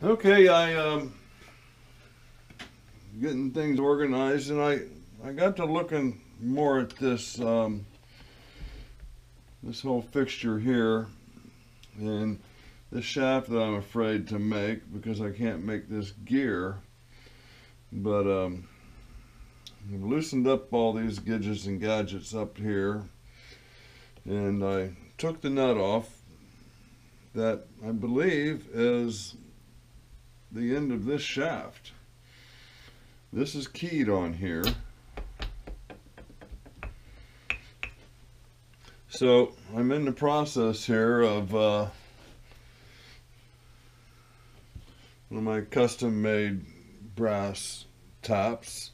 Okay, getting things organized, and I got to looking more at this this whole fixture here, and the shaft that I'm afraid to make because I can't make this gear. But I've loosened up all these gidgets and gadgets up here, and I took the nut off that I believe is the end of this shaft. This is keyed on here. So I'm in the process here of one of my custom made brass taps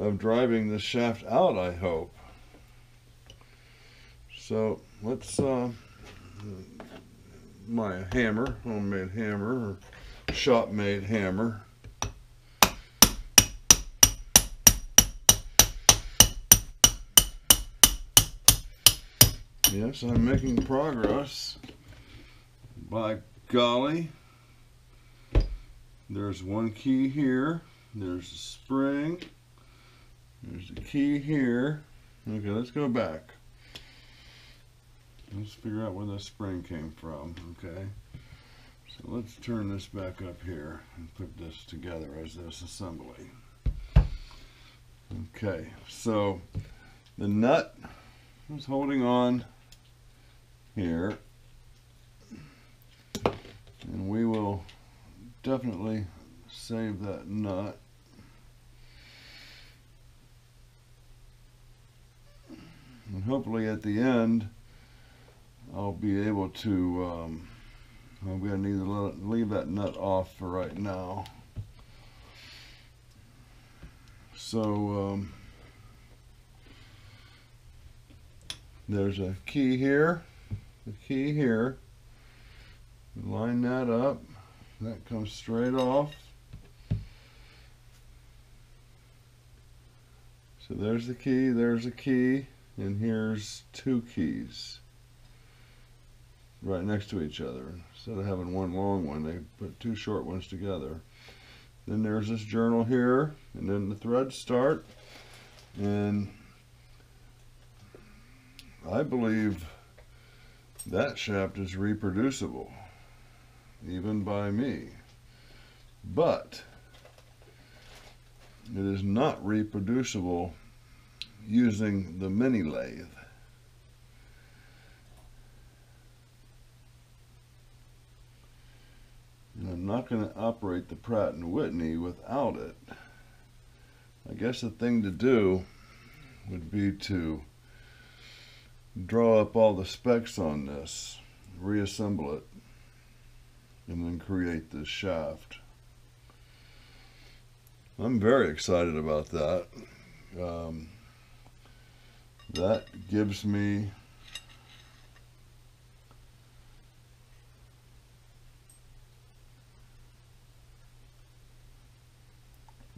of driving this shaft out, I hope. So let's my hammer, homemade hammer or shop made hammer. Yes, I'm making progress. By golly. There's one key here. There's a spring. There's a key here. Okay, let's go back. Let's figure out where the spring came from. Okay. So let's turn this back up here and put this together as this assembly. Okay, so the nut is holding on here, and we will definitely save that nut. And hopefully at the end I'll be able to I'm going to need to leave that nut off for right now. So there's a key here, a key here. Line that up. That comes straight off. So there's a key, and here's two keys right next to each other. Instead of having one long one, they put two short ones together. Then there's this journal here, and then the threads start, and I believe that shaft is reproducible, even by me. But it is not reproducible using the mini lathe. And I'm not going to operate the Pratt Whitney without it. I guess the thing to do would be to draw up all the specs on this, reassemble it, and then create this shaft. I'm very excited about that. That gives me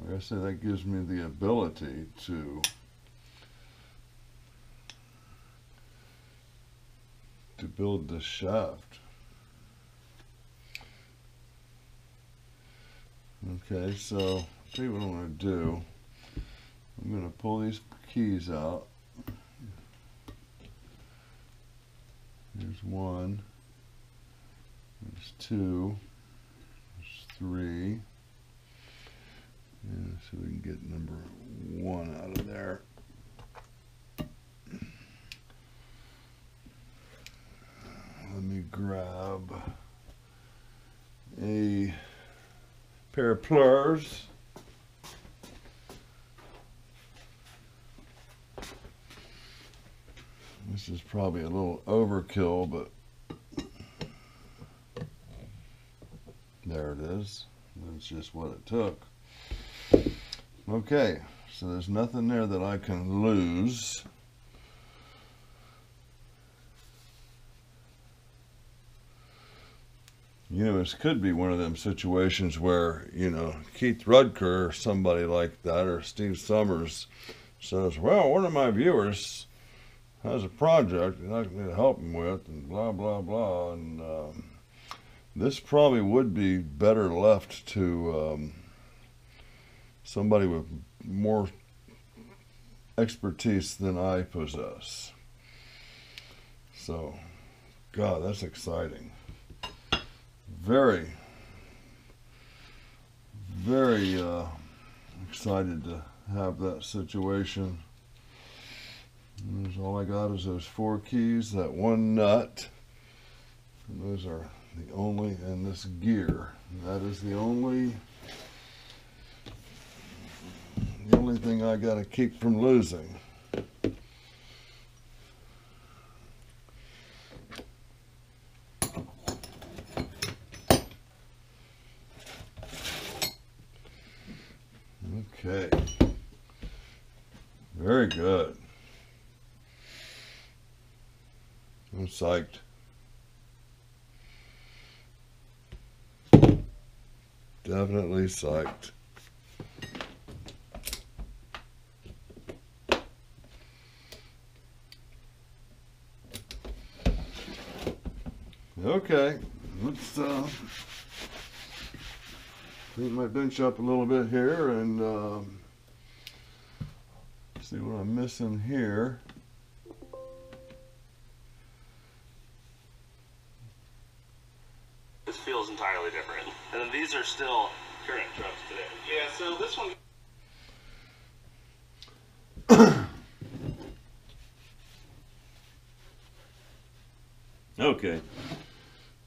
like I said, that gives me the ability to build this shaft. Okay, so I'll tell you what I'm going to do. I'm going to pull these keys out. There's one, there's two, there's three. And so we can get number one out of there. Let me grab a pair of pliers. This is probably a little overkill, but there it is. That's just what it took. Okay, so there's nothing there that I can lose. You know, this could be one of them situations where, you know, Keith Rudker or somebody like that, or Steve Summers says, well, one of my viewers has a project that I need to help him with, and blah, blah, blah. And This probably would be better left to somebody with more expertise than I possess. So, God, that's exciting. Very, very excited to have that situation. And all I got is those 4 keys, that 1 nut, and those are the only, and this gear. And that is the only thing I got to keep from losing. Okay, very good. I'm psyched. Definitely psyched. Okay, let's clean my bench up a little bit here and see what I'm missing here. This feels entirely different. And then these are still current trucks today. Yeah, so this one... Okay,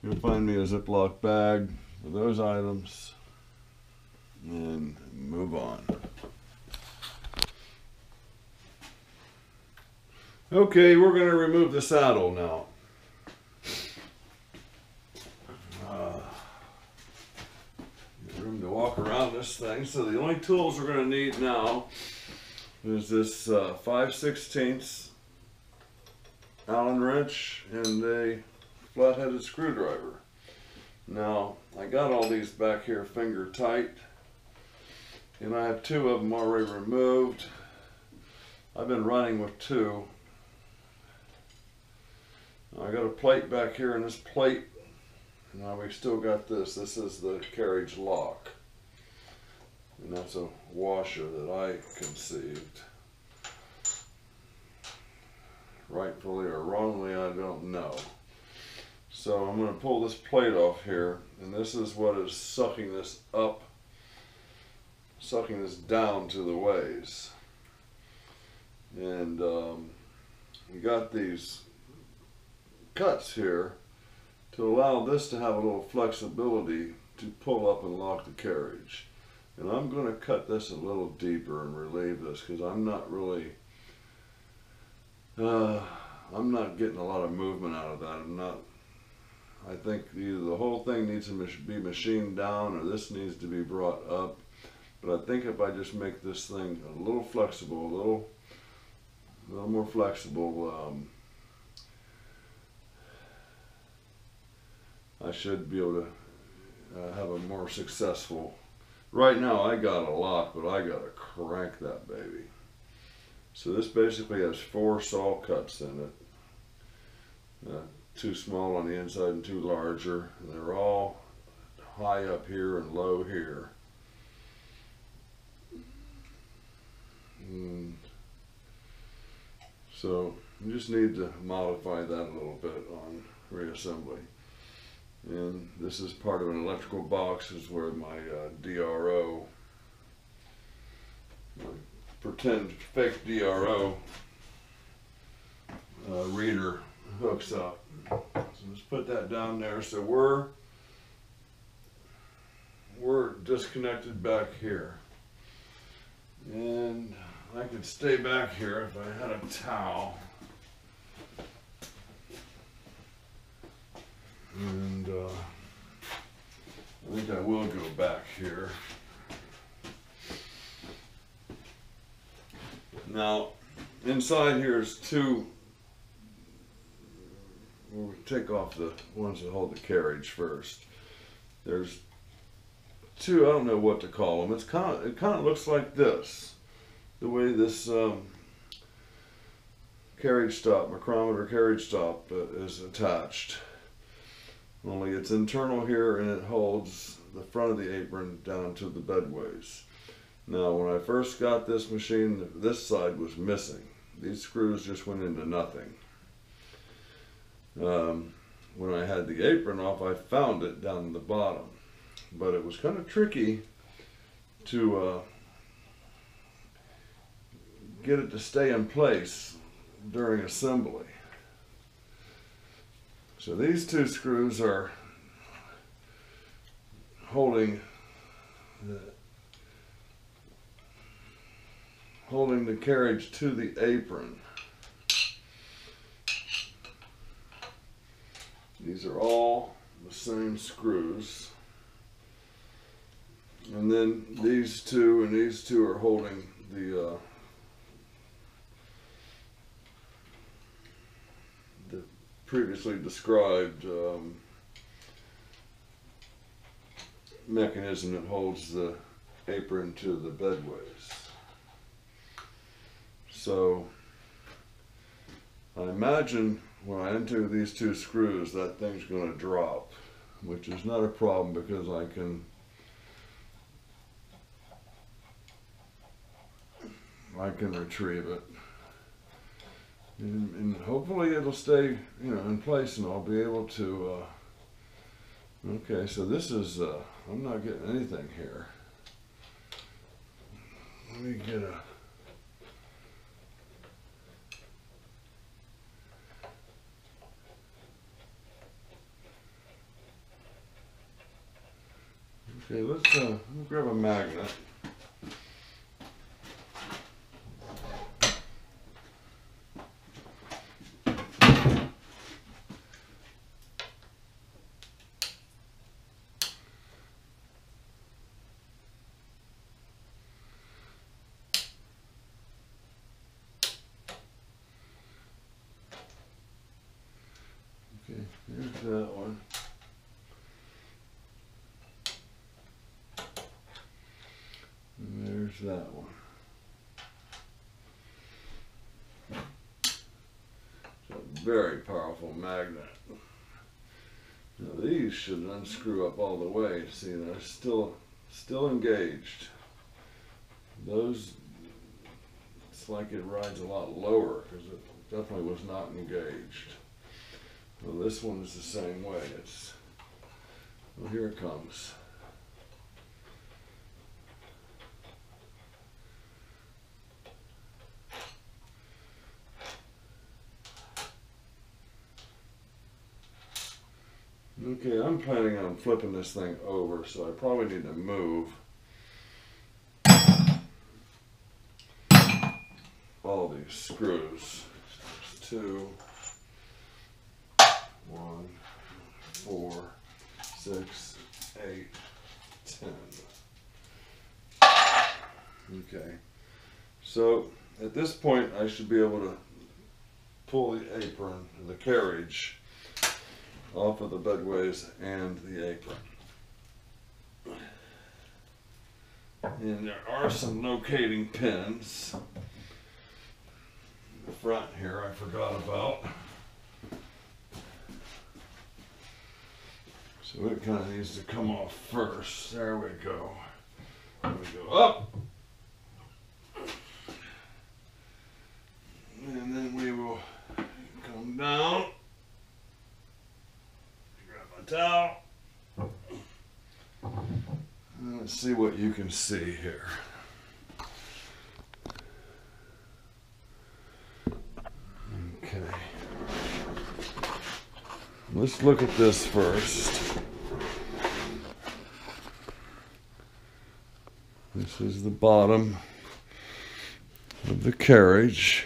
you'll find me a Ziploc bag for those items and move on. Okay, we're going to remove the saddle now. Room to walk around this thing. So the only tools we're going to need now is this 5/16 Allen wrench and a flat-headed screwdriver. Now, I got all these back here finger tight, and I have 2 of them already removed. I've been running with 2. I got a plate back here, and this plate, now we still got this. This is the carriage lock, and that's a washer that I conceived. Rightfully or wrongly, I don't know. So I'm going to pull this plate off here, and this is what is sucking this up, sucking this down to the ways. And we got these cuts here to allow this to have a little flexibility to pull up and lock the carriage. And I'm going to cut this a little deeper and relieve this because I'm not really I'm not getting a lot of movement out of that. I think either the whole thing needs to be machined down or this needs to be brought up. But I think if I just make this thing a little flexible, a little more flexible, I should be able to have a more successful. Right now I got a lock, but I got to crank that baby. So this basically has 4 saw cuts in it. 2 small on the inside and 2 larger. And they're all high up here and low here. And so you just need to modify that a little bit on reassembly. And this is part of an electrical box. This is where my DRO, my pretend fake DRO reader hooks up. So let's put that down there. So we're disconnected back here. And I could stay back here if I had a towel. And I think I will go back here. Now, inside here is 2, we'll take off the ones that hold the carriage first. There's 2, I don't know what to call them. It kind of looks like this, the way this carriage stop, micrometer carriage stop is attached. only it's internal here and it holds the front of the apron down to the bedways. Now when I first got this machine, this side was missing. These screws just went into nothing. When I had the apron off, I found it down in the bottom, but it was kind of tricky to get it to stay in place during assembly. So these two screws are holding the carriage to the apron. These are all the same screws. And then these two and these two are holding the previously described mechanism that holds the apron to the bedways. So I imagine when I undo these two screws, that thing's going to drop, which is not a problem because I can retrieve it. And hopefully it'll stay, in place, and I'll be able to, okay, so this is, I'm not getting anything here. Let me get a, okay, let's grab a magnet. Okay, there's that one. And there's that one. It's a very powerful magnet. Now these should unscrew up all the way. See, they're still engaged. Those, it's like it rides a lot lower because it definitely was not engaged. Well, this one is the same way. It's, well, here it comes. Okay, I'm planning on flipping this thing over, so I probably need to move all these screws. There's 2, 1, 4, 6, 8, 10. Okay, so at this point I should be able to pull the apron, the carriage, off of the bedways and the apron. And there are some locating pins in the front here I forgot about. So it kind of needs to come off first. There we go. There we go up. And then we will come down. Grab my towel. And let's see what you can see here. Okay. Let's look at this first. This is the bottom of the carriage.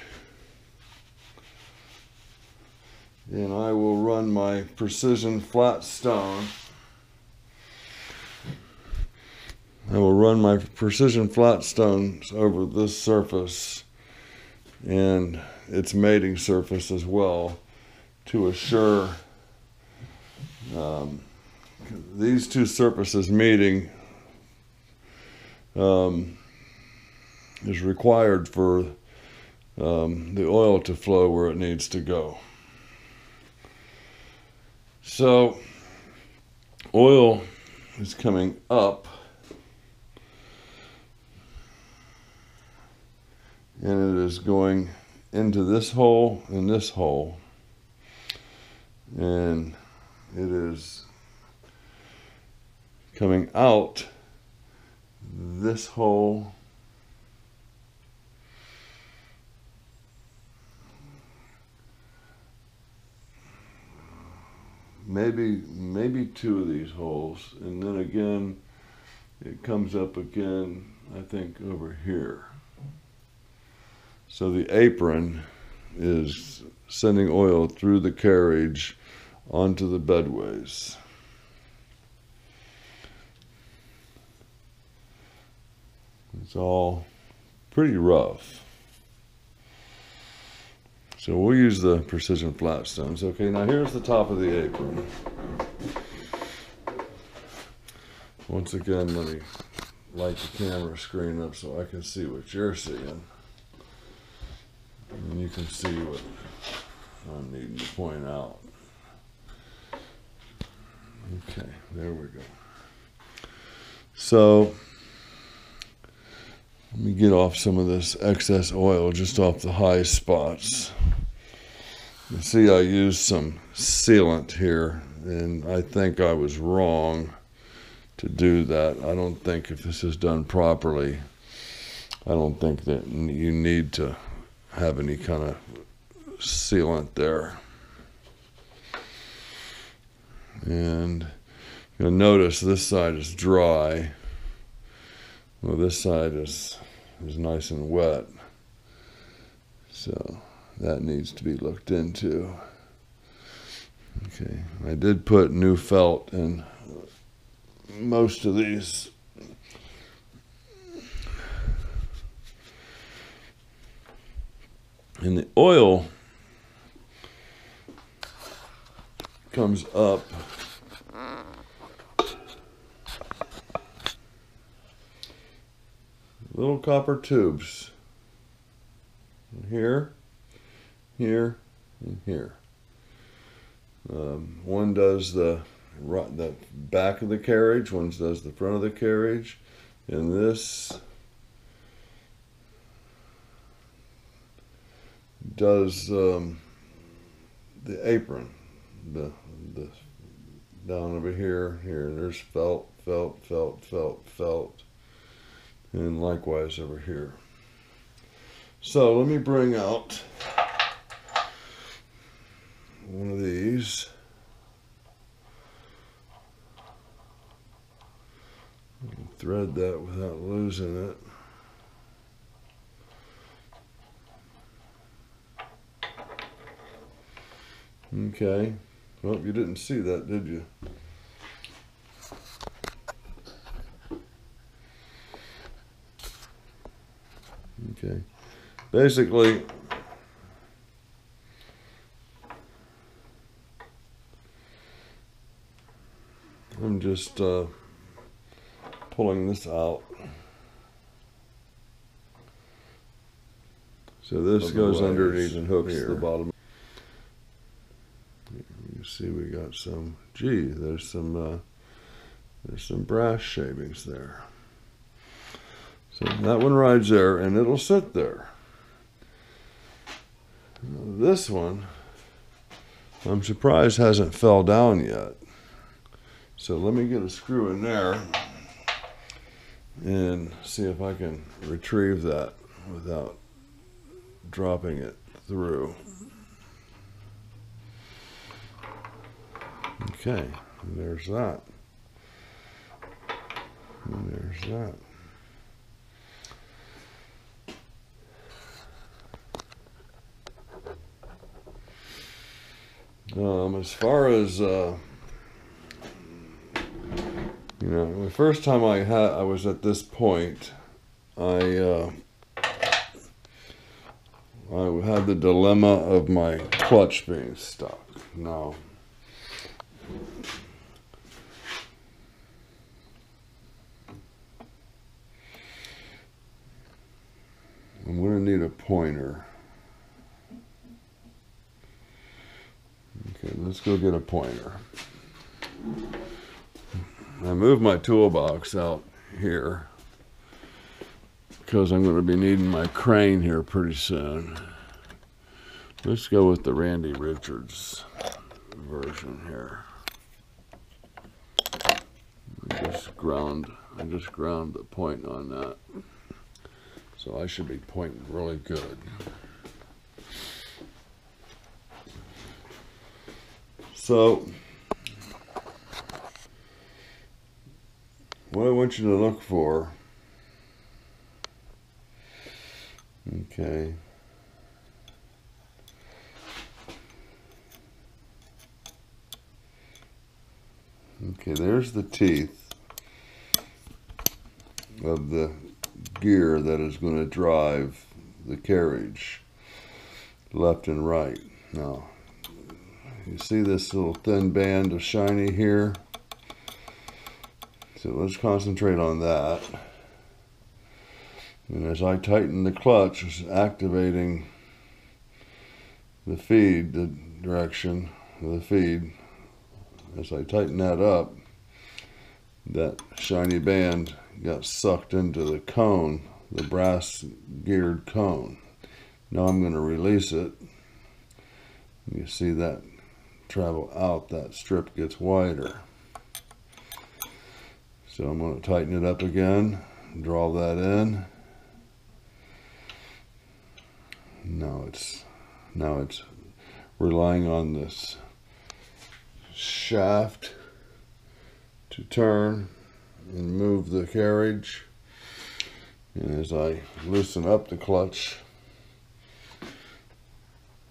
And I will run my precision flat stone. I will run my precision flat stones over this surface and its mating surface as well to assure these two surfaces meeting is required for the oil to flow where it needs to go. So oil is coming up, and it is going into this hole and this hole, and it is coming out this hole, maybe two of these holes, and then again it comes up again, I think, over here. So the apron is sending oil through the carriage onto the bedways. It's all pretty rough. So we'll use the precision flat stones. Okay, now here's the top of the apron. Once again, let me light the camera screen up so I can see what you're seeing. And you can see what I'm needing to point out. Okay, there we go. So let me get off some of this excess oil just off the high spots. You see, I used some sealant here, and I think I was wrong to do that. I don't think if this is done properly, I don't think that you need to have any kind of sealant there. And you'll notice this side is dry. Well, this side is nice and wet. So that needs to be looked into. Okay, I did put new felt in most of these. And the oil comes up little copper tubes. Here, here, and here. One does the back of the carriage, one does the front of the carriage, and this does the apron, the down over here, and there's felt, and likewise over here. So let me bring out one of these. Thread that without losing it. Okay. Well, you didn't see that, did you? Okay. Basically, I'm just pulling this out. So this goes underneath and hooks the bottom. You see, we got some. Gee, there's some brass shavings there. So that one rides there, and it'll sit there. This one, I'm surprised hasn't fell down yet. So let me get a screw in there and see if I can retrieve that without dropping it through. Okay, and there's that. And there's that. As far as you know, the first time I was at this point, I had the dilemma of my clutch being stuck. Now, I'm going to need a pointer. Okay, let's go get a pointer. I moved my toolbox out here because I'm going to be needing my crane here pretty soon. Let's go with the Randy Richards version here. I just ground the point on that. So I should be pointing really good. So what I want you to look for, okay, there's the teeth of the gear that is going to drive the carriage left and right. Now, you see this little thin band of shiny here? So let's concentrate on that. And as I tighten the clutch, it's activating the feed, the direction of the feed. As I tighten that up, that shiny band got sucked into the cone, the brass geared cone. Now I'm going to release it. You see that travel out, that strip gets wider. So I'm going to tighten it up again, draw that in. Now it's relying on this shaft to turn and move the carriage. And as I loosen up the clutch,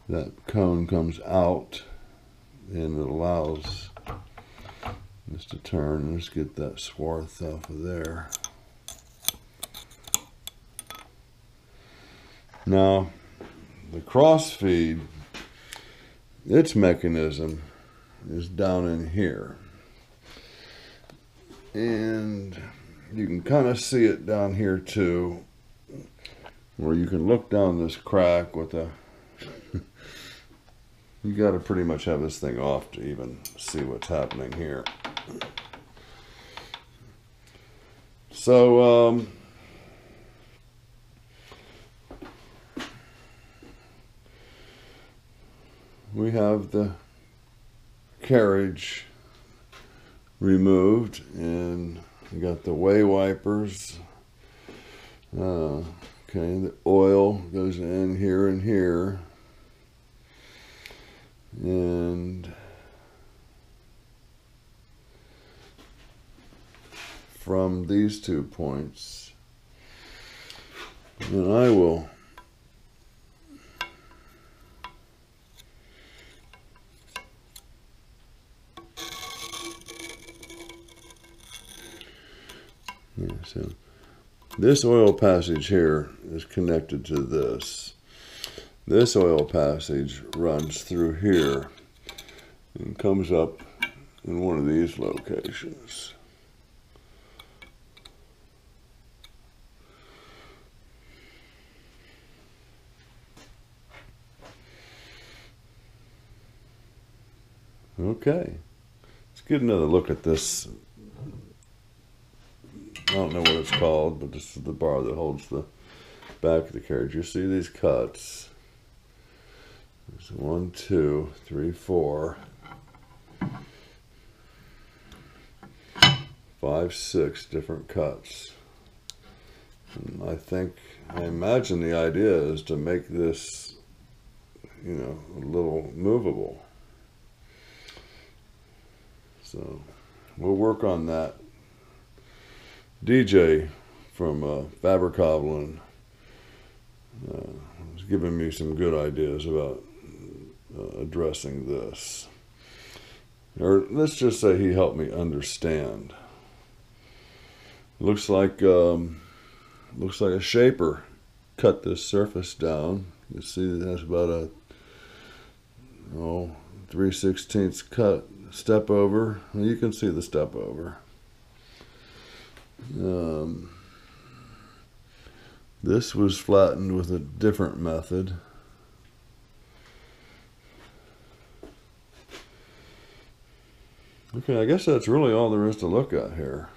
that cone comes out and it allows this to turn. Let's get that swarth off of there. Now, the cross feed, its mechanism is down in here. And you can kind of see it down here too, where you can look down this crack with a you got to pretty much have this thing off to even see what's happening here. So we have the carriage removed, and we got the way wipers. Okay, the oil goes in here and here, and from these 2 points, and I will so this oil passage here is connected to this. This oil passage runs through here and comes up in one of these locations. Okay, let's get another look at this. I don't know what it's called, but this is the bar that holds the back of the carriage. You see these cuts. There's 1, 2, 3, 4, 5, 6 different cuts. And I imagine the idea is to make this, you know, a little movable. So we'll work on that. DJ from Fabric-Hoblin was giving me some good ideas about addressing this. Or let's just say he helped me understand. Looks like a shaper cut this surface down. You see that's about a 3/16 cut, step over. Well, you can see the step over. This was flattened with a different method. Okay, I guess that's really all there is to look at here.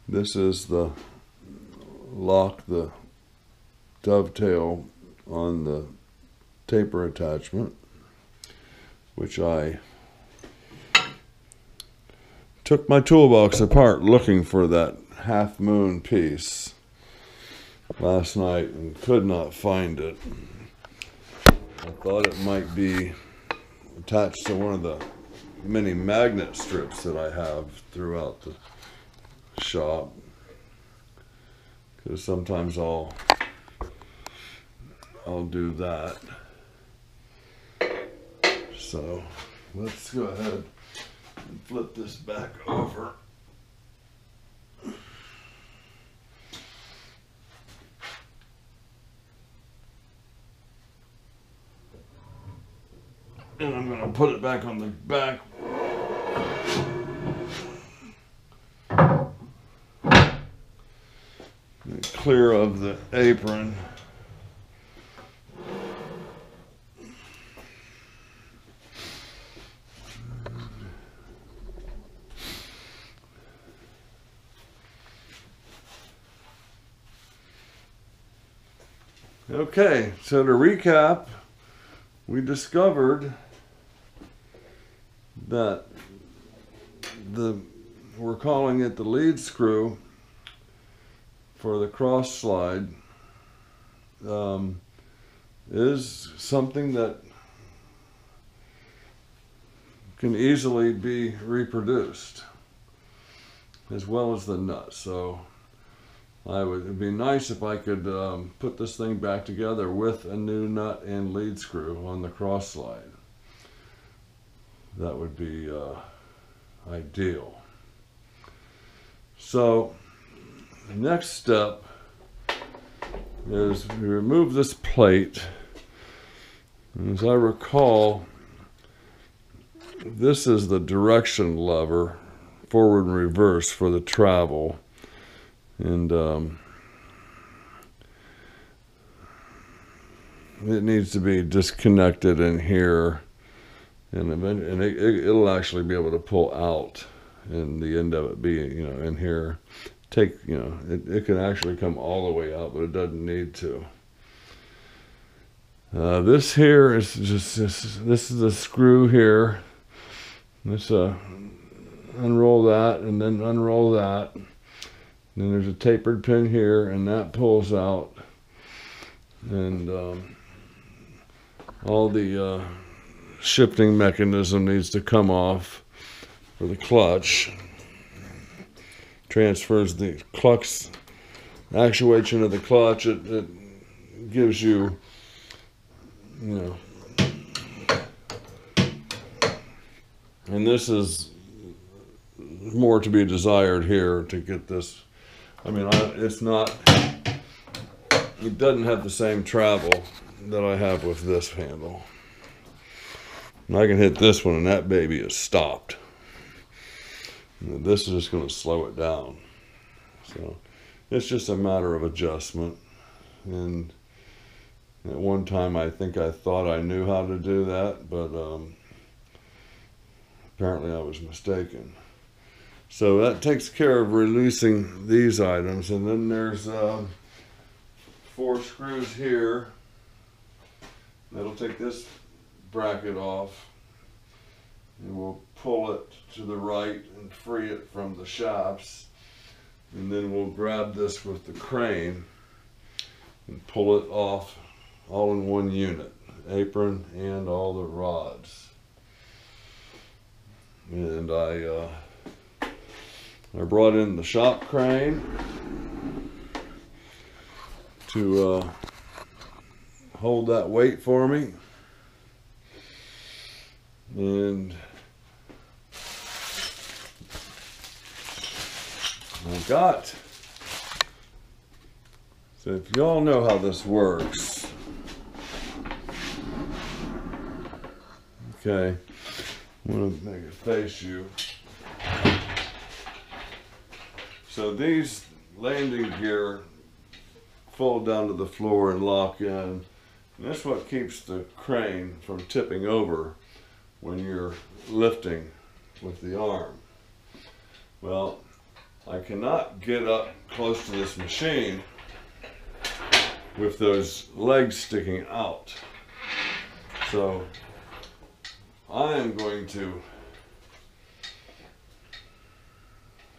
This is the lock, the dovetail on the taper attachment, which I took my toolbox apart looking for that half moon piece last night and could not find it. I thought it might be attached to one of the many magnet strips that I have throughout the shop, because sometimes I'll do that. So let's go ahead and flip this back over. And I'm going to put it back on the back. Clear of the apron. Okay, so to recap, we discovered that we're calling it the lead screw for the cross slide is something that can easily be reproduced, as well as the nut. So it'd be nice if I could put this thing back together with a new nut and lead screw on the cross slide. That would be ideal. So the next step is we remove this plate. And as I recall, this is the direction lever, forward and reverse, for the travel. And it needs to be disconnected in here, and it'll actually be able to pull out, and the end of it being, you know, in here. It can actually come all the way out, but it doesn't need to. This here is just this is a screw here. Let's unroll that, and then unroll that. Then there's a tapered pin here, and that pulls out. And all the shifting mechanism needs to come off for the clutch. Transfers the clutch, actuation of the clutch. It gives you, you know, and this is more to be desired here to get this. I mean, it doesn't have the same travel that I have with this handle. And I can hit this one and that baby is stopped. And this is just going to slow it down. So it's just a matter of adjustment. And at one time I think I thought I knew how to do that, but apparently I was mistaken. So that takes care of releasing these items. And then there's 4 screws here. That'll take this bracket off. And we'll pull it to the right and free it from the shafts. And then we'll grab this with the crane and pull it off all in one unit. Apron and all the rods. And I brought in the shop crane to hold that weight for me, and I got, so if y'all know how this works, okay, I'm going to make it face you. So these landing gear fold down to the floor and lock in. And that's what keeps the crane from tipping over when you're lifting with the arm. Well, I cannot get up close to this machine with those legs sticking out. So I am going to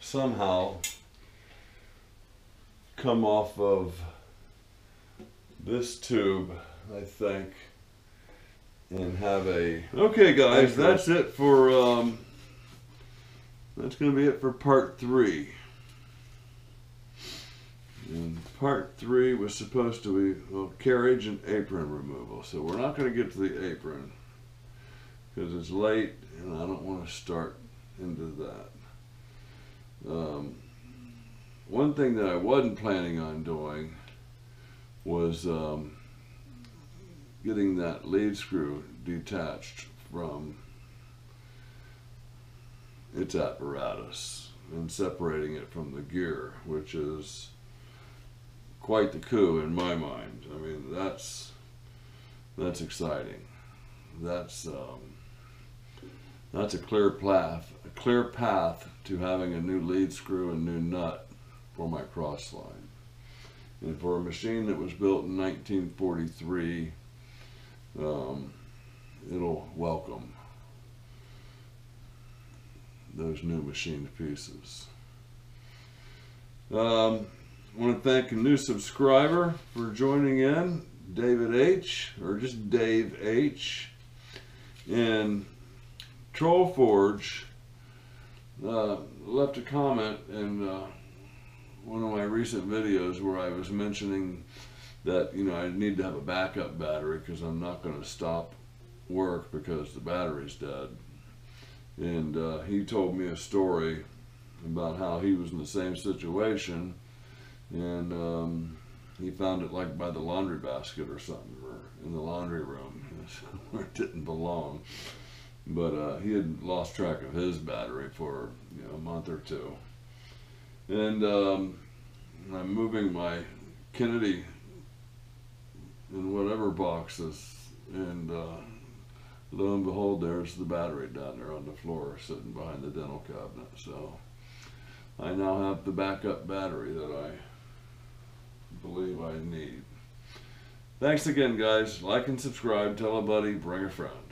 somehow come off of this tube, I think, and have a... Okay guys, that's it for, that's going to be it for part 3. And part 3 was supposed to be, well, carriage and apron removal. So we're not going to get to the apron because it's late and I don't want to start into that. One thing that I wasn't planning on doing was getting that lead screw detached from its apparatus and separating it from the gear, which is quite the coup in my mind. I mean, that's exciting. That's a clear path to having a new lead screw and new nut for my cross line. And for a machine that was built in 1943, it'll welcome those new machined pieces. I want to thank a new subscriber for joining in, David H, or just Dave H. And Troll Forge left a comment in one of my recent videos where I was mentioning that, you know, I need to have a backup battery because I'm not going to stop work because the battery's dead. And he told me a story about how he was in the same situation, and he found it like by the laundry basket or something, or in the laundry room where it didn't belong. But he had lost track of his battery for, you know, a month or two. And I'm moving my Kennedy in whatever boxes, and lo and behold, there's the battery down there on the floor sitting behind the dental cabinet. So I now have the backup battery that I believe I need. Thanks again, guys. Like and subscribe, tell a buddy, bring a friend.